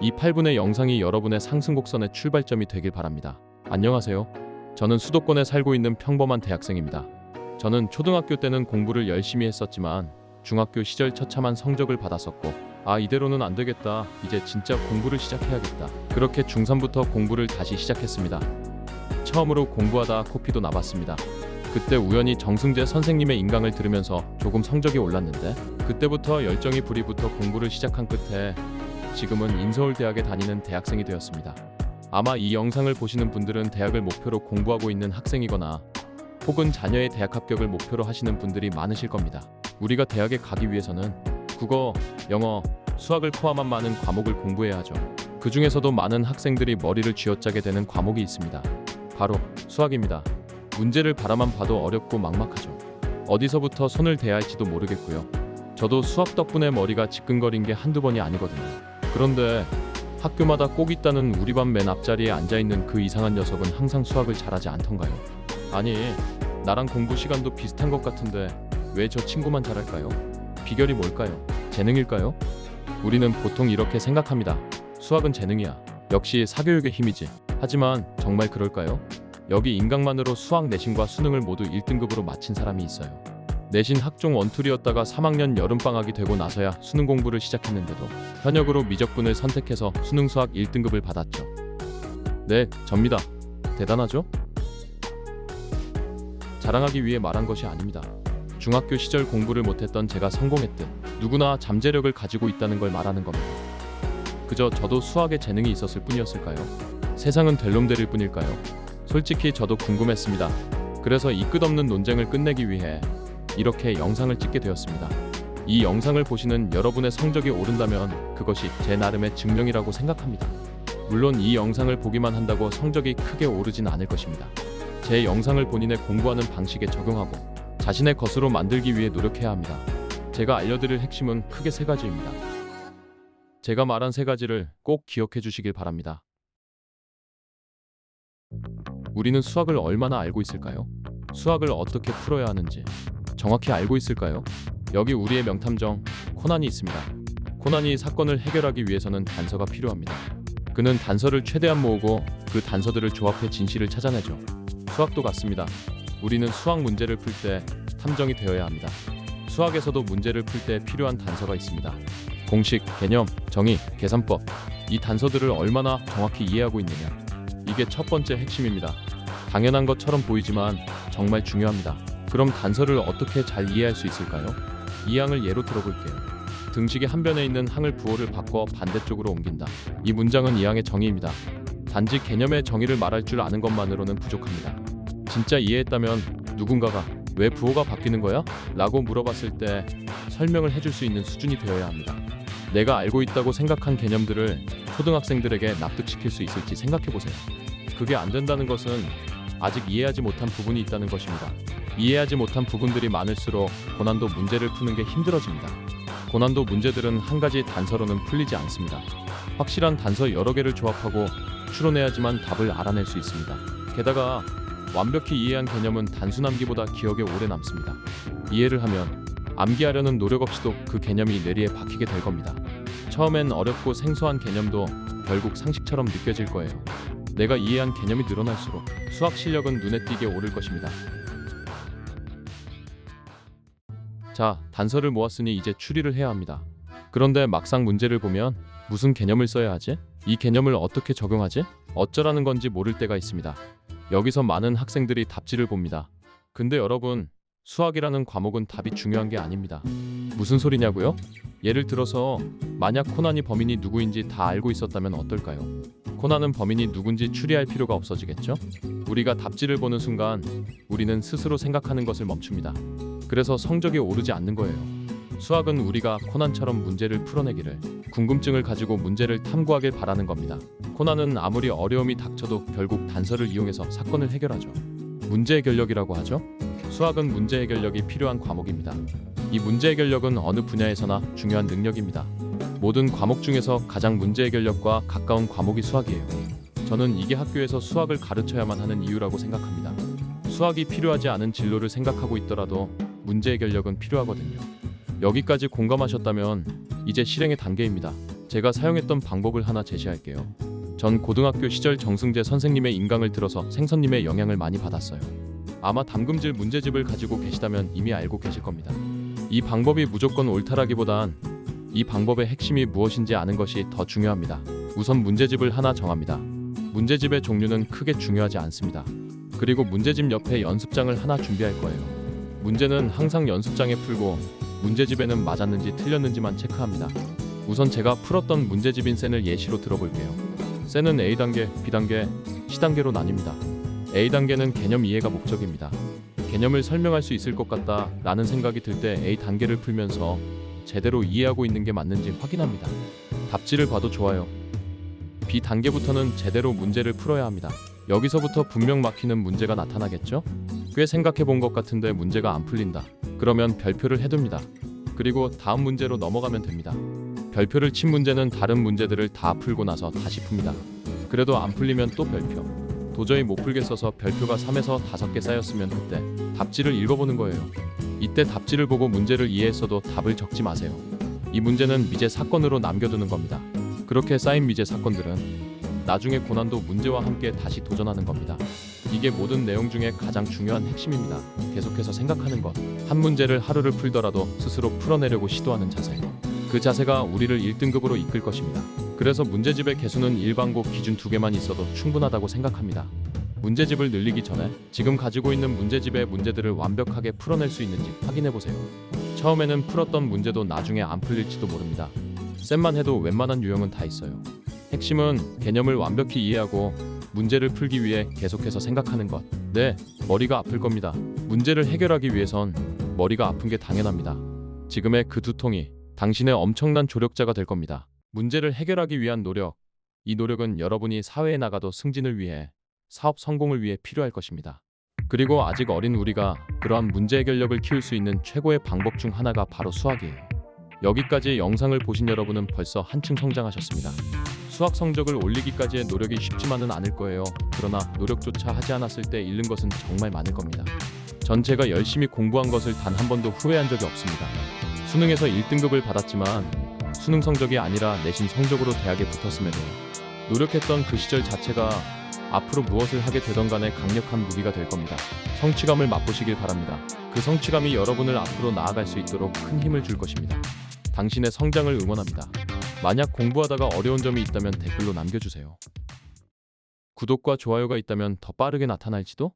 이 8분의 영상이 여러분의 상승 곡선의 출발점이 되길 바랍니다. 안녕하세요. 저는 수도권에 살고 있는 평범한 대학생입니다. 저는 초등학교 때는 공부를 열심히 했었지만 중학교 시절 처참한 성적을 받았었고, 이대로는 안 되겠다. 이제 진짜 공부를 시작해야겠다. 그렇게 중3부터 공부를 다시 시작했습니다. 처음으로 공부하다 코피도 나봤습니다. 그때 우연히 정승재 선생님의 인강을 들으면서 조금 성적이 올랐는데, 그때부터 열정이 불이 붙어 공부를 시작한 끝에 지금은 인서울대학에 다니는 대학생이 되었습니다. 아마 이 영상을 보시는 분들은 대학을 목표로 공부하고 있는 학생이거나 혹은 자녀의 대학 합격을 목표로 하시는 분들이 많으실 겁니다. 우리가 대학에 가기 위해서는 국어, 영어, 수학을 포함한 많은 과목을 공부해야 하죠. 그 중에서도 많은 학생들이 머리를 쥐어짜게 되는 과목이 있습니다. 바로 수학입니다. 문제를 바라만 봐도 어렵고 막막하죠. 어디서부터 손을 대야 할지도 모르겠고요. 저도 수학 덕분에 머리가 지끈거린 게 한두 번이 아니거든요. 그런데 학교마다 꼭 있다는 우리 반 맨 앞자리에 앉아있는 그 이상한 녀석은 항상 수학을 잘하지 않던가요? 아니, 나랑 공부 시간도 비슷한 것 같은데 왜 저 친구만 잘할까요? 비결이 뭘까요? 재능일까요? 우리는 보통 이렇게 생각합니다. 수학은 재능이야. 역시 사교육의 힘이지. 하지만 정말 그럴까요? 여기 인강만으로 수학 내신과 수능을 모두 1등급으로 마친 사람이 있어요. 내신 학종 원툴이었다가 3학년 여름방학이 되고 나서야 수능 공부를 시작했는데도 현역으로 미적분을 선택해서 수능 수학 1등급을 받았죠. 네, 접니다. 대단하죠? 자랑하기 위해 말한 것이 아닙니다. 중학교 시절 공부를 못했던 제가 성공했듯 누구나 잠재력을 가지고 있다는 걸 말하는 겁니다. 그저 저도 수학에 재능이 있었을 뿐이었을까요? 세상은 될 놈 되릴 뿐일까요? 솔직히 저도 궁금했습니다. 그래서 이 끝없는 논쟁을 끝내기 위해 이렇게 영상을 찍게 되었습니다. 이 영상을 보시는 여러분의 성적이 오른다면 그것이 제 나름의 증명이라고 생각합니다. 물론 이 영상을 보기만 한다고 성적이 크게 오르진 않을 것입니다. 제 영상을 본인의 공부하는 방식에 적용하고 자신의 것으로 만들기 위해 노력해야 합니다. 제가 알려드릴 핵심은 크게 세 가지입니다. 제가 말한 세 가지를 꼭 기억해 주시길 바랍니다. 우리는 수학을 얼마나 알고 있을까요? 수학을 어떻게 풀어야 하는지 정확히 알고 있을까요? 여기 우리의 명탐정 코난이 있습니다. 코난이 사건을 해결하기 위해서는 단서가 필요합니다. 그는 단서를 최대한 모으고 그 단서들을 조합해 진실을 찾아내죠. 수학도 같습니다. 우리는 수학 문제를 풀 때 탐정이 되어야 합니다. 수학에서도 문제를 풀 때 필요한 단서가 있습니다. 공식, 개념, 정의, 계산법. 이 단서들을 얼마나 정확히 이해하고 있느냐. 이게 첫 번째 핵심입니다. 당연한 것처럼 보이지만 정말 중요합니다. 그럼 단서를 어떻게 잘 이해할 수 있을까요? 이 항을 예로 들어볼게요. 등식의 한 변에 있는 항을 부호를 바꿔 반대쪽으로 옮긴다. 이 문장은 이 항의 정의입니다. 단지 개념의 정의를 말할 줄 아는 것만으로는 부족합니다. 진짜 이해했다면 누군가가 왜 부호가 바뀌는 거야? 라고 물어봤을 때 설명을 해줄 수 있는 수준이 되어야 합니다. 내가 알고 있다고 생각한 개념들을 초등학생들에게 납득시킬 수 있을지 생각해보세요. 그게 안 된다는 것은 아직 이해하지 못한 부분이 있다는 것입니다. 이해하지 못한 부분들이 많을수록 고난도 문제를 푸는 게 힘들어집니다. 고난도 문제들은 한 가지 단서로는 풀리지 않습니다. 확실한 단서 여러 개를 조합하고 추론해야지만 답을 알아낼 수 있습니다. 게다가 완벽히 이해한 개념은 단순 암기보다 기억에 오래 남습니다. 이해를 하면 암기하려는 노력 없이도 그 개념이 뇌리에 박히게 될 겁니다. 처음엔 어렵고 생소한 개념도 결국 상식처럼 느껴질 거예요. 내가 이해한 개념이 늘어날수록 수학 실력은 눈에 띄게 오를 것입니다. 자, 단서를 모았으니 이제 추리를 해야 합니다. 그런데 막상 문제를 보면 무슨 개념을 써야 하지? 이 개념을 어떻게 적용하지? 어쩌라는 건지 모를 때가 있습니다. 여기서 많은 학생들이 답지를 봅니다. 근데 여러분, 수학이라는 과목은 답이 중요한 게 아닙니다. 무슨 소리냐고요? 예를 들어서 만약 코난이 범인이 누구인지 다 알고 있었다면 어떨까요? 코난은 범인이 누군지 추리할 필요가 없어지겠죠? 우리가 답지를 보는 순간 우리는 스스로 생각하는 것을 멈춥니다. 그래서 성적이 오르지 않는 거예요. 수학은 우리가 코난처럼 문제를 풀어내기를, 궁금증을 가지고 문제를 탐구하길 바라는 겁니다. 코난은 아무리 어려움이 닥쳐도 결국 단서를 이용해서 사건을 해결하죠. 문제 해결력이라고 하죠. 수학은 문제 해결력이 필요한 과목입니다. 이 문제 해결력은 어느 분야에서나 중요한 능력입니다. 모든 과목 중에서 가장 문제 해결력과 가까운 과목이 수학이에요. 저는 이게 학교에서 수학을 가르쳐야만 하는 이유라고 생각합니다. 수학이 필요하지 않은 진로를 생각하고 있더라도 문제 해결력은 필요하거든요. 여기까지 공감하셨다면 이제 실행의 단계입니다. 제가 사용했던 방법을 하나 제시할게요. 전 고등학교 시절 정승재 선생님의 인강을 들어서 생선님의 영향을 많이 받았어요. 아마 담금질 문제집을 가지고 계시다면 이미 알고 계실 겁니다. 이 방법이 무조건 옳다라기보단 이 방법의 핵심이 무엇인지 아는 것이 더 중요합니다. 우선 문제집을 하나 정합니다. 문제집의 종류는 크게 중요하지 않습니다. 그리고 문제집 옆에 연습장을 하나 준비할 거예요. 문제는 항상 연습장에 풀고 문제집에는 맞았는지 틀렸는지만 체크합니다. 우선 제가 풀었던 문제집인 센을 예시로 들어볼게요. 센은 A단계, B단계, C단계로 나뉩니다. A단계는 개념 이해가 목적입니다. 개념을 설명할 수 있을 것 같다 라는 생각이 들 때 A단계를 풀면서 제대로 이해하고 있는 게 맞는지 확인합니다. 답지를 봐도 좋아요. B단계부터는 제대로 문제를 풀어야 합니다. 여기서부터 분명 막히는 문제가 나타나겠죠? 꽤 생각해 본 것 같은데 문제가 안 풀린다. 그러면 별표를 해둡니다. 그리고 다음 문제로 넘어가면 됩니다. 별표를 친 문제는 다른 문제들을 다 풀고 나서 다시 풉니다. 그래도 안 풀리면 또 별표. 도저히 못 풀겠어서 별표가 3에서 5개 쌓였으면 그때 답지를 읽어보는 거예요. 이때 답지를 보고 문제를 이해했어도 답을 적지 마세요. 이 문제는 미제 사건으로 남겨두는 겁니다. 그렇게 쌓인 미제 사건들은 나중에 고난도 문제와 함께 다시 도전하는 겁니다. 이게 모든 내용 중에 가장 중요한 핵심입니다. 계속해서 생각하는 것. 한 문제를 하루를 풀더라도 스스로 풀어내려고 시도하는 자세. 그 자세가 우리를 1등급으로 이끌 것입니다. 그래서 문제집의 개수는 일반고 기준 2개만 있어도 충분하다고 생각합니다. 문제집을 늘리기 전에 지금 가지고 있는 문제집의 문제들을 완벽하게 풀어낼 수 있는지 확인해보세요. 처음에는 풀었던 문제도 나중에 안 풀릴지도 모릅니다. 쌤만 해도 웬만한 유형은 다 있어요. 핵심은 개념을 완벽히 이해하고 문제를 풀기 위해 계속해서 생각하는 것. 네, 머리가 아플 겁니다. 문제를 해결하기 위해선 머리가 아픈 게 당연합니다. 지금의 그 두통이 당신의 엄청난 조력자가 될 겁니다. 문제를 해결하기 위한 노력. 이 노력은 여러분이 사회에 나가도 승진을 위해, 사업 성공을 위해 필요할 것입니다. 그리고 아직 어린 우리가 그러한 문제 해결력을 키울 수 있는 최고의 방법 중 하나가 바로 수학이에요. 여기까지 영상을 보신 여러분은 벌써 한층 성장하셨습니다. 수학 성적을 올리기까지의 노력이 쉽지만은 않을 거예요. 그러나 노력조차 하지 않았을 때 잃는 것은 정말 많을 겁니다. 전 제가 열심히 공부한 것을 단 한 번도 후회한 적이 없습니다. 수능에서 1등급을 받았지만 수능 성적이 아니라 내신 성적으로 대학에 붙었음에도 노력했던 그 시절 자체가 앞으로 무엇을 하게 되던 간에 강력한 무기가 될 겁니다. 성취감을 맛보시길 바랍니다. 그 성취감이 여러분을 앞으로 나아갈 수 있도록 큰 힘을 줄 것입니다. 당신의 성장을 응원합니다. 만약 공부하다가 어려운 점이 있다면 댓글로 남겨주세요. 구독과 좋아요가 있다면 더 빠르게 나타날지도?